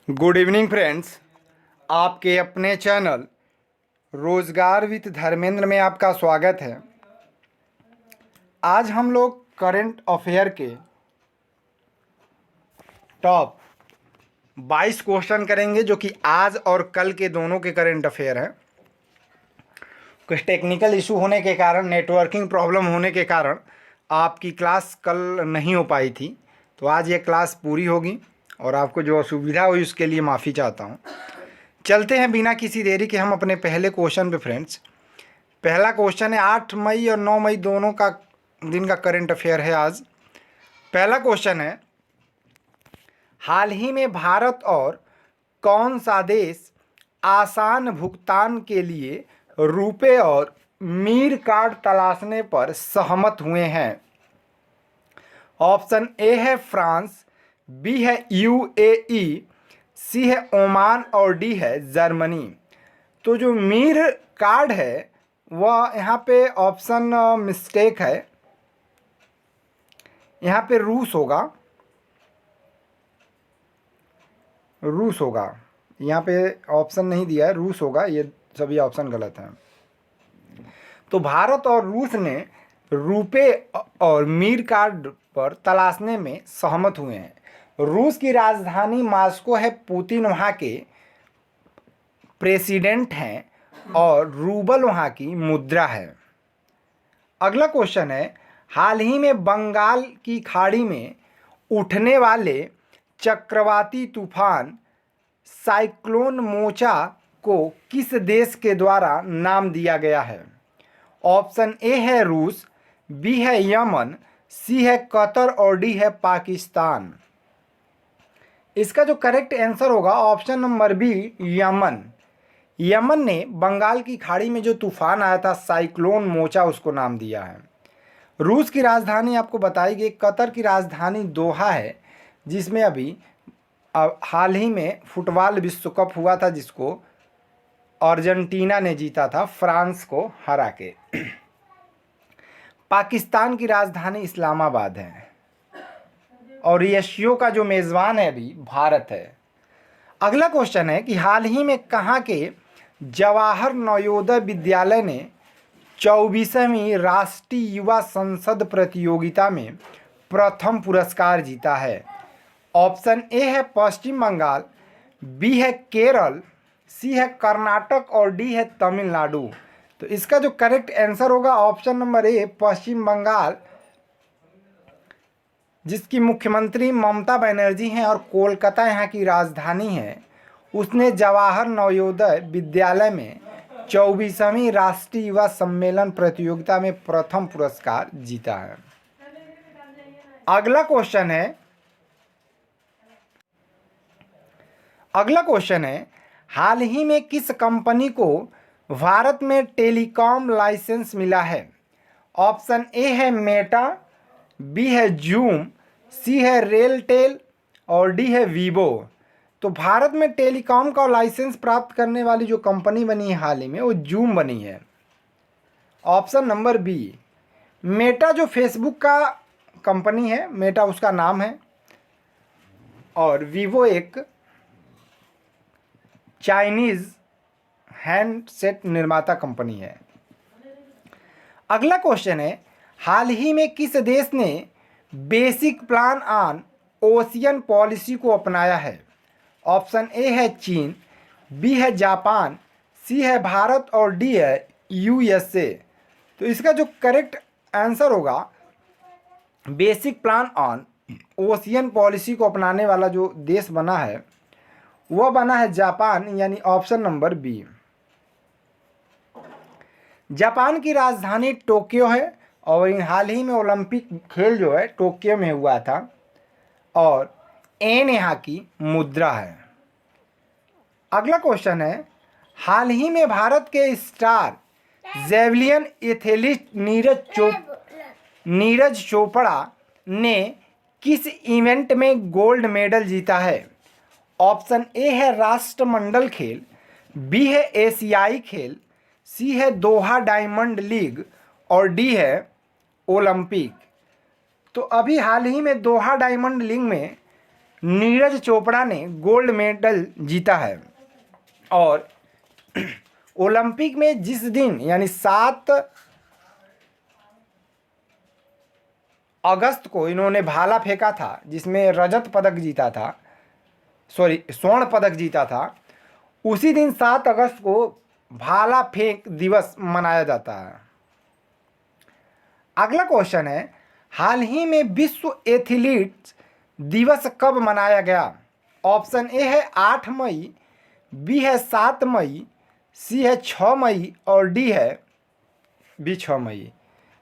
Good evening friends. आपके अपने channel रोजगार विद धर्मेंद्र में आपका स्वागत है। आज हम लोग करंट अफेयर के टॉप 22 क्वेश्चन करेंगे, जो कि आज और कल के दोनों के करंट अफेयर हैं। कुछ टेक्निकल इशू होने के कारण, नेटवर्किंग प्रॉब्लम होने के कारण आपकी क्लास कल नहीं हो पाई थी, तो आज ये क्लास पूरी होगी और आपको जो असुविधा हुई उसके लिए माफ़ी चाहता हूँ। चलते हैं बिना किसी देरी के हम अपने पहले क्वेश्चन पे फ्रेंड्स। पहला क्वेश्चन है 8 मई और 9 मई दोनों का दिन का करंट अफेयर है आज। पहला क्वेश्चन है, हाल ही में भारत और कौन सा देश आसान भुगतान के लिए रुपए और मीर कार्ड तलाशने पर सहमत हुए हैं? ऑप्शन ए है फ्रांस, बी है यूएई, सी है ओमान और डी है जर्मनी। तो जो मीर कार्ड है वह यहाँ पे ऑप्शन मिस्टेक है, यहाँ पे रूस होगा, यहाँ पे ऑप्शन नहीं दिया है, रूस होगा। ये सभी ऑप्शन गलत हैं। तो भारत और रूस ने रुपए और मीर कार्ड पर तलाशने में सहमत हुए हैं। रूस की राजधानी मॉस्को है, पुतिन वहाँ के प्रेसिडेंट हैं और रूबल वहाँ की मुद्रा है। अगला क्वेश्चन है, हाल ही में बंगाल की खाड़ी में उठने वाले चक्रवाती तूफान साइक्लोन मोचा को किस देश के द्वारा नाम दिया गया है? ऑप्शन ए है रूस, बी है यमन, सी है कतर और डी है पाकिस्तान। इसका जो करेक्ट आंसर होगा option number B, Yemen. Yemen ने बंगाल की खाड़ी में जो तूफान आया था साइक्लोन मोचा, उसको नाम दिया है। रूस की राजधानी आपको बताई गई, कतर की राजधानी दोहा है, जिसमें अभी हाल ही में फुटबॉल विश्व कप हुआ था, जिसको अर्जेंटीना ने जीता था फ्रांस को हरा के। पाकिस्तान की राजधानी इस्लामाबाद है और एशिया का जो मेज़बान है अभी भारत है। अगला क्वेश्चन है कि हाल ही में कहाँ के जवाहर नवोदय विद्यालय ने 24वीं राष्ट्रीय युवा संसद प्रतियोगिता में प्रथम पुरस्कार जीता है? ऑप्शन ए है पश्चिम बंगाल, बी है केरल, सी है कर्नाटक और डी है तमिलनाडु। तो इसका जो करेक्ट आंसर होगा ऑप्शन नंबर ए, पश्चिम बंगाल, जिसकी मुख्यमंत्री ममता बनर्जी हैं और कोलकाता यहाँ की राजधानी है। उसने जवाहर नवोदय विद्यालय में 24वीं राष्ट्रीय युवा सम्मेलन प्रतियोगिता में प्रथम पुरस्कार जीता है। अगला क्वेश्चन है, हाल ही में किस कंपनी को भारत में टेलीकॉम लाइसेंस मिला है? ऑप्शन ए है मेटा, बी है जूम, सी है रेलटेल और डी है वीवो। तो भारत में टेलीकॉम का लाइसेंस प्राप्त करने वाली जो कंपनी बनी है हाल ही में, वो जूम बनी है। ऑप्शन नंबर बी, मेटा जो फेसबुक का कंपनी है, मेटा उसका नाम है, और वीवो एक चाइनीज़ हैंडसेट निर्माता कंपनी है। अगला क्वेश्चन है, हाल ही में किस देश ने basic plan on ocean policy को अपनाया है? ऑप्शन ए है चीन, बी है जापान, सी है भारत और डी है यूएसए। तो इसका जो करेक्ट आंसर होगा, basic plan on ocean policy को अपनाने वाला जो देश बना है वह बना है जापान, यानी ऑप्शन नंबर बी। जापान की राजधानी टोक्यो है और हाल ही में ओलंपिक खेल जो है टोक्यो में हुआ था और एन यहाँ की मुद्रा है। अगला क्वेश्चन है, हाल ही में भारत के star javelin athlete Neeraj Chopra ने किस इवेंट में गोल्ड मेडल जीता है? ऑप्शन ए है राष्ट्रमंडल खेल, बी है एशियाई खेल, सी है दोहा डायमंड लीग और डी है ओलंपिक। तो अभी हाल ही में दोहा डायमंड लीग में नीरज चोपड़ा ने गोल्ड मेडल जीता है। और ओलंपिक में जिस दिन यानी 7 अगस्त को इन्होंने भाला फेंका था, जिसमें रजत पदक जीता था, स्वर्ण पदक जीता था, उसी दिन 7 अगस्त को भाला फेंक दिवस मनाया जाता है। अगला क्वेश्चन है, हाल ही में विश्व एथलीट्स दिवस कब मनाया गया? ऑप्शन ए है 8 मई, बी है 7 मई, सी है 6 मई और डी है बी 6 मई।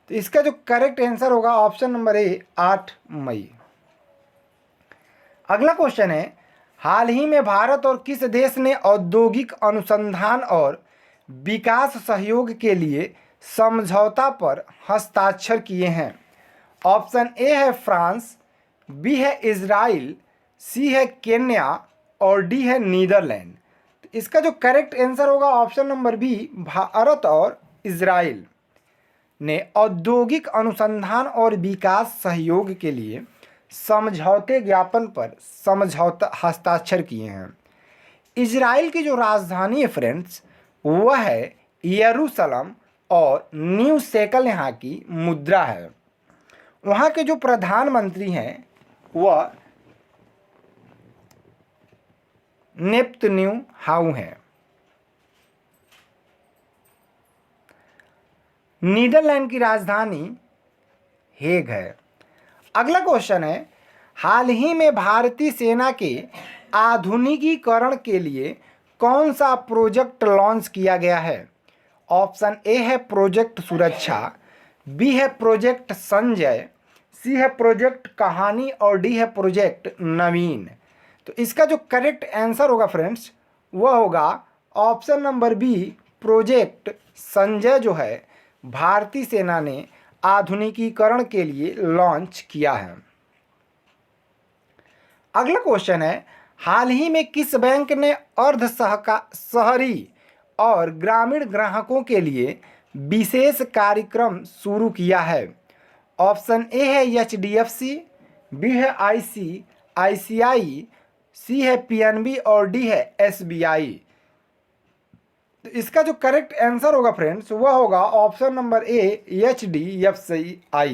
तो इसका जो करेक्ट आंसर होगा ऑप्शन नंबर ए 8 मई। अगला क्वेश्चन है, हाल ही में भारत और किस देश ने औद्योगिक अनुसंधान और विकास सहयोग के लिए समझौता पर हस्ताक्षर किए हैं? ऑप्शन ए है फ्रांस, बी है इजराइल, सी है केन्या और डी है नीदरलैंड। तो इसका जो करेक्ट आंसर होगा ऑप्शन नंबर बी, भारत और इजराइल ने औद्योगिक अनुसंधान और विकास सहयोग के लिए समझौते ज्ञापन पर समझौता हस्ताक्षर किए हैं। इजराइल की जो राजधानी है फ्रेंड्स वह है यरूशलेम और न्यू शेकल यहाँ की मुद्रा है। वहाँ के जो प्रधानमंत्री हैं वह नेतन्याहू हैं। नीदरलैंड की राजधानी हेग है। अगला क्वेश्चन है, हाल ही में भारतीय सेना के आधुनिकीकरण के लिए कौन सा प्रोजेक्ट लॉन्च किया गया है? ऑप्शन ए है प्रोजेक्ट सुरक्षा, बी है प्रोजेक्ट संजय, सी है प्रोजेक्ट कहानी और डी है प्रोजेक्ट नवीन। तो इसका जो करेक्ट आंसर होगा फ्रेंड्स वह होगा option number B, project Sanjay जो है भारतीय सेना ने आधुनिकीकरण के लिए लॉन्च किया है। अगला क्वेश्चन है, हाल ही में किस बैंक ने अर्ध शहरी और ग्रामीण ग्राहकों के लिए विशेष कार्यक्रम शुरू किया है? ऑप्शन ए है HDFC, बी है ICICI, सी है PNB और डी है SBI। तो इसका जो करेक्ट आंसर होगा फ्रेंड्स वह होगा ऑप्शन नंबर ए, HDFCI।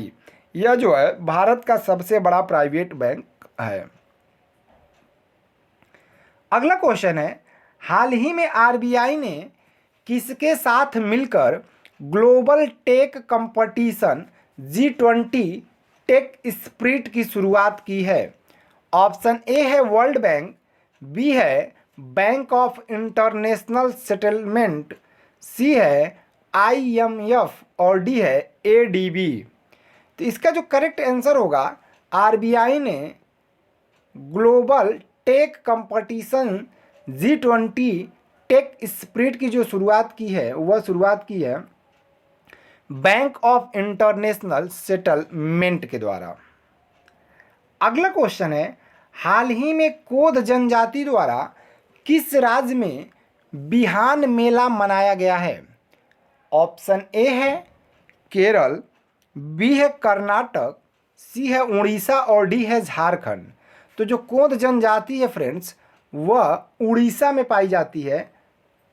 यह जो है भारत का सबसे बड़ा प्राइवेट बैंक है। अगला क्वेश्चन है, हाल ही में RBI ने किसके साथ मिलकर global tech competition G20 tech sprint की शुरुआत की है? ऑप्शन ए है वर्ल्ड बैंक, बी है Bank of International Settlement, C है IMF और डी है ADB। तो इसका जो करेक्ट आंसर होगा RBI ने global tech competition G20 tech sprint की जो शुरुआत की है वह शुरुआत की है बैंक ऑफ इंटरनेशनल सेटलमेंट के द्वारा। अगला क्वेश्चन है, हाल ही में कोद जनजाति द्वारा किस राज्य में बिहान मेला मनाया गया है? ऑप्शन ए है केरल, बी है कर्नाटक, सी है उड़ीसा और डी है झारखंड। तो जो कोद जनजाति है फ्रेंड्स वह उड़ीसा में पाई जाती है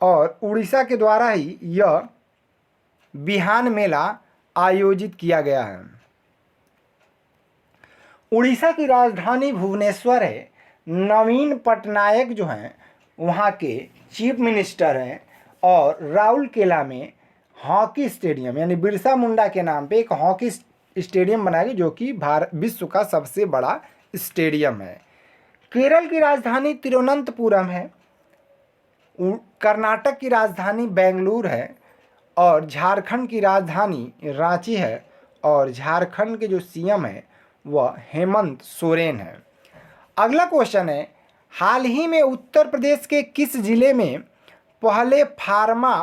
और उड़ीसा के द्वारा ही यह बिहान मेला आयोजित किया गया है। उड़ीसा की राजधानी भुवनेश्वर है। नवीन पटनायक जो हैं वहाँ के चीफ मिनिस्टर हैं और राउरकेला में हॉकी स्टेडियम यानी बिरसा मुंडा के नाम पे एक हॉकी स्टेडियम बनाया गया जो कि विश्व का सबसे बड़ा स्टेडियम है। केरल की राजधानी तिरुवनंतपुरम है। कर्नाटक की राजधानी बेंगलुरु है और झारखंड की राजधानी रांची है और झारखंड के जो सीएम है वह हेमंत सोरेन है। अगला क्वेश्चन है, हाल ही में उत्तर प्रदेश के किस जिले में पहले फार्मा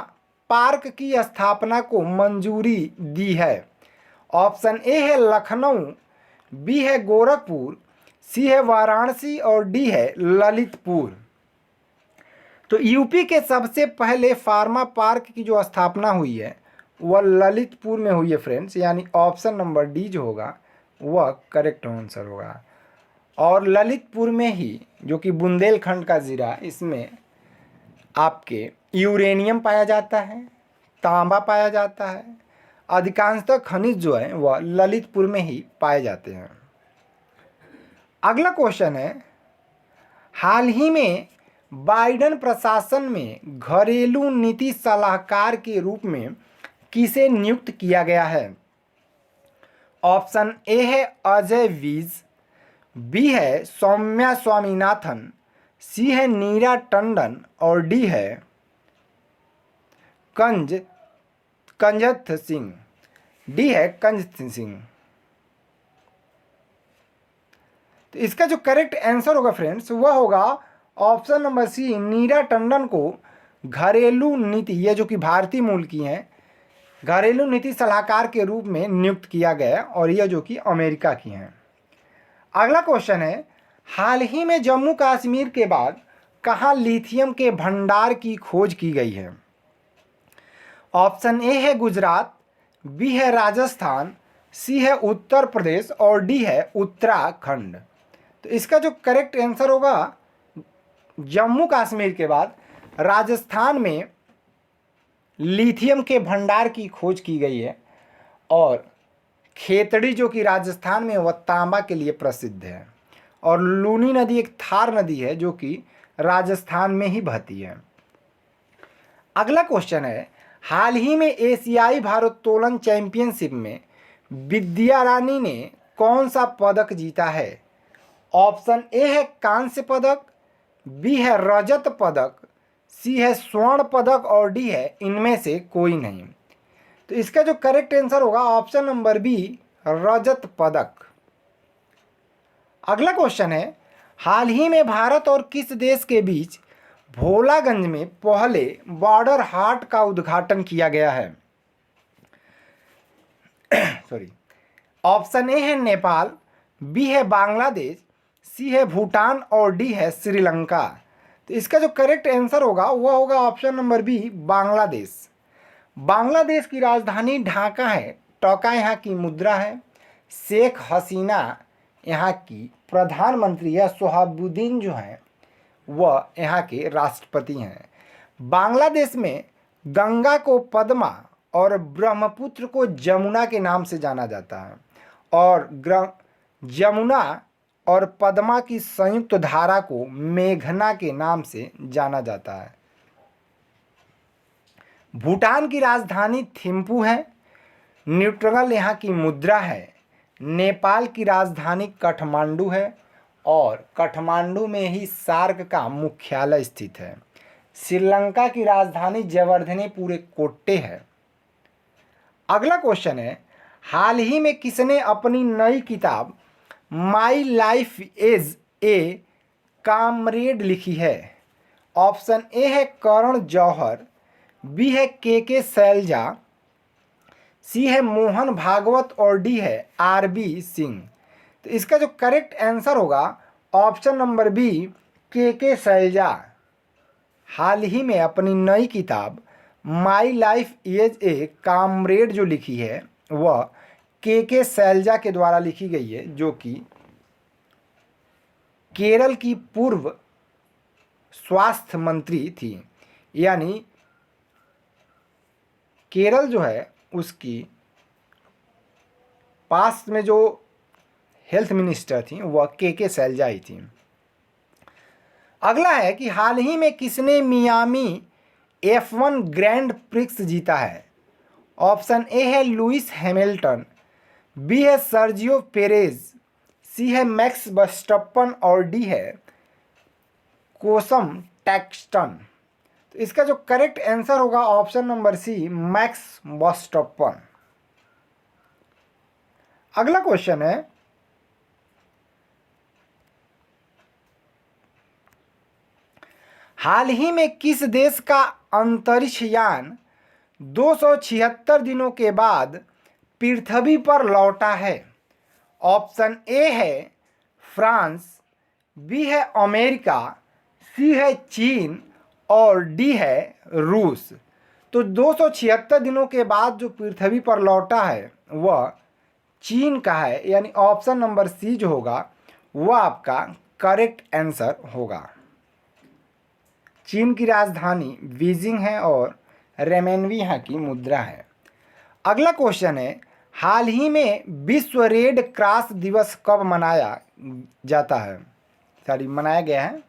पार्क की स्थापना को मंजूरी दी है? ऑप्शन ए है लखनऊ, बी है गोरखपुर, सी है वाराणसी और डी है ललितपुर। तो यूपी के सबसे पहले फार्मा पार्क की जो स्थापना हुई है वह ललितपुर में हुई है फ्रेंड्स, यानी ऑप्शन नंबर डी जो होगा वह करेक्ट आंसर होगा। और ललितपुर में ही, जो कि बुंदेलखंड का ज़िला, इसमें आपके यूरेनियम पाया जाता है, तांबा पाया जाता है। अधिकांशतः खनिज जो है वह ललितपुर में ही पाए जाते हैं। अगला क्वेश्चन है, हाल ही में बाइडेन प्रशासन में घरेलू नीति सलाहकार के रूप में किसे नियुक्त किया गया है? ऑप्शन ए है अजय विज, बी है सौम्या स्वामीनाथन, सी है नीरा टंडन और डी है कंजथ सिंह। डी है कंजथ सिंह। तो इसका जो करेक्ट आंसर होगा फ्रेंड्स वह होगा ऑप्शन नंबर सी, नीरा टंडन को घरेलू नीति, ये जो कि भारतीय मूल की हैं, घरेलू नीति सलाहकार के रूप में नियुक्त किया गया और यह जो कि अमेरिका की हैं। अगला क्वेश्चन है, हाल ही में जम्मू कश्मीर के बाद कहाँ लिथियम के भंडार की खोज की गई है? ऑप्शन ए है गुजरात, बी है राजस्थान, सी है उत्तर प्रदेश और डी है उत्तराखंड। तो इसका जो करेक्ट आंसर होगा, जम्मू कश्मीर के बाद राजस्थान में लिथियम के भंडार की खोज की गई है और खेतड़ी जो कि राजस्थान में वह तांबा के लिए प्रसिद्ध है। और लूनी नदी एक थार नदी है जो कि राजस्थान में ही बहती है। अगला क्वेश्चन है, हाल ही में एशियाई भारोत्तोलन चैंपियनशिप में विद्या रानी ने कौन सा पदक जीता है? ऑप्शन ए है कांस्य पदक, बी है रजत पदक, सी है स्वर्ण पदक और डी है इनमें से कोई नहीं। तो इसका जो करेक्ट आंसर होगा ऑप्शन नंबर बी, रजत पदक। अगला क्वेश्चन है, हाल ही में भारत और किस देश के बीच भोलागंज में पहले बॉर्डर हाट का उद्घाटन किया गया है? सॉरी, ऑप्शन ए है नेपाल, बी है बांग्लादेश, सी है भूटान और डी है श्रीलंका। तो इसका जो करेक्ट आंसर होगा वह होगा option number B, Bangladesh. Bangladesh की राजधानी ढाका है, टका यहाँ की मुद्रा है, शेख हसीना यहाँ की प्रधानमंत्री है, सोहाबुद्दीन जो हैं वह यहाँ के राष्ट्रपति हैं। बांग्लादेश में गंगा को पद्मा और ब्रह्मपुत्र को जमुना के नाम से जाना जाता है और जमुना और पद्मा की संयुक्त धारा को मेघना के नाम से जाना जाता है। भूटान की राजधानी थिम्पू है, न्यूट्रल यहाँ की मुद्रा है, नेपाल की राजधानी काठमांडू है और काठमांडू में ही सार्क का मुख्यालय स्थित है। श्रीलंका की राजधानी जयवर्धनेपुरे कोट्टे है। अगला क्वेश्चन है, हाल ही में किसने अपनी नई किताब my life as a comrade लिखी है? ऑप्शन ए है करण जौहर, बी है के शैलजा, सी है मोहन भागवत और डी है आरबी सिंह। तो इसका जो करेक्ट आंसर होगा option number B, K Shailaja. हाल ही में अपनी नई किताब my life as a comrade जो लिखी है वह के शैलजा के द्वारा लिखी गई है, जो कि केरल की पूर्व स्वास्थ्य मंत्री थी। यानी केरल जो है उसकी पास में जो हेल्थ मिनिस्टर थी वह के शैलजा ही थी। अगला है कि हाल ही में किसने मियामी F1 ग्रैंड प्रिक्स जीता है? ऑप्शन ए है लुइस हैमिल्टन, बी है सर्जियो पेरेज, सी है मैक्स वर्स्टैपन और डी है कोसम टैक्सटन। तो इसका जो करेक्ट आंसर होगा option number C, Max Verstappen. अगला क्वेश्चन है, हाल ही में किस देश का अंतरिक्ष यान 276 दिनों के बाद पृथ्वी पर लौटा है? ऑप्शन ए है फ्रांस, बी है अमेरिका, सी है चीन और डी है रूस। तो 276 दिनों के बाद जो पृथ्वी पर लौटा है वह चीन का है, यानी ऑप्शन नंबर सी जो होगा वो आपका करेक्ट आंसर होगा। चीन की राजधानी बीजिंग है और रेमेनवी यहाँ की मुद्रा है। अगला क्वेश्चन है, हाल ही में विश्व रेड क्रॉस दिवस कब मनाया जाता है, मनाया गया है?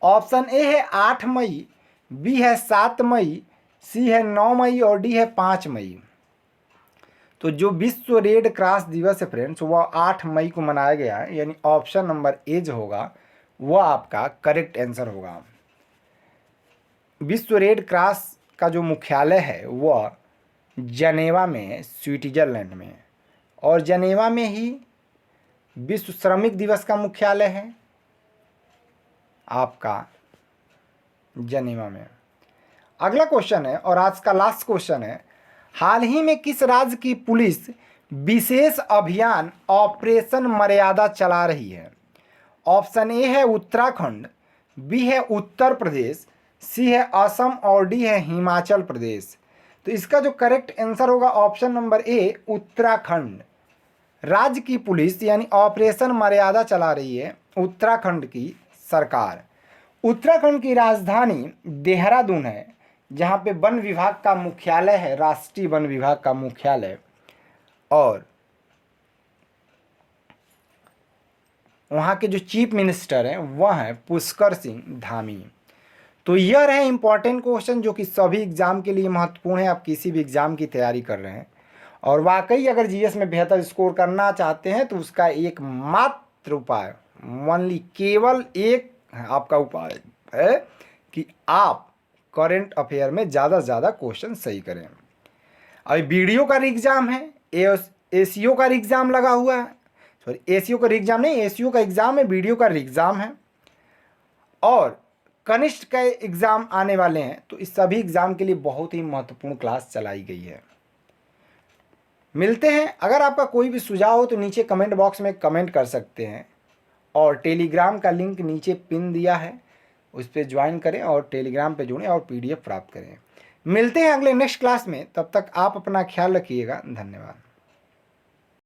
ऑप्शन ए है 8 मई, बी है 7 मई, सी है 9 मई और डी है 5 मई। तो जो विश्व रेड क्रॉस दिवस है फ्रेंड्स, वह 8 मई को मनाया गया है, यानी ऑप्शन नंबर ए जो होगा वह आपका करेक्ट आंसर होगा। विश्व रेड क्रॉस का जो मुख्यालय है वह जनेवा में, स्विट्जरलैंड में, और जनेवा में ही विश्व श्रमिक दिवस का मुख्यालय है आपका जनेवा में। अगला क्वेश्चन है और आज का लास्ट क्वेश्चन है, हाल ही में किस राज्य की पुलिस विशेष अभियान ऑपरेशन मर्यादा चला रही है? ऑप्शन ए है उत्तराखंड, बी है उत्तर प्रदेश, सी है असम और डी है हिमाचल प्रदेश। तो इसका जो करेक्ट आंसर होगा ऑप्शन नंबर ए, उत्तराखंड। राज्य की पुलिस यानी ऑपरेशन मर्यादा चला रही है उत्तराखंड की सरकार। उत्तराखंड की राजधानी देहरादून है, जहाँ पे वन विभाग का मुख्यालय है, राष्ट्रीय वन विभाग का मुख्यालय, और वहाँ के जो चीफ मिनिस्टर हैं वह हैं पुष्कर सिंह धामी। तो यह रहे इंपॉर्टेंट क्वेश्चन जो कि सभी एग्जाम के लिए महत्वपूर्ण है। आप किसी भी एग्जाम की तैयारी कर रहे हैं और वाकई अगर जीएस में बेहतर स्कोर करना चाहते हैं तो उसका एक मात्र उपाय, ओनली केवल एक आपका उपाय है कि आप करंट अफेयर में ज़्यादा से ज़्यादा क्वेश्चन सही करें। अभी वीडियो का एग्ज़ाम है, एसीओ का एग्ज़ाम लगा हुआ है, सॉरी एसीओ का एग्ज़ाम नहीं, एसीओ का एग्ज़ाम है, वीडियो का एग्ज़ाम है, और कनिष्ठ का एग्ज़ाम आने वाले हैं। तो इस सभी एग्ज़ाम के लिए बहुत ही महत्वपूर्ण क्लास चलाई गई है। मिलते हैं। अगर आपका कोई भी सुझाव हो तो नीचे कमेंट बॉक्स में कमेंट कर सकते हैं, और टेलीग्राम का लिंक नीचे पिन दिया है, उस पर ज्वाइन करें और टेलीग्राम पे जुड़ें और पीडीएफ प्राप्त करें। मिलते हैं अगले नेक्स्ट क्लास में, तब तक आप अपना ख्याल रखिएगा। धन्यवाद।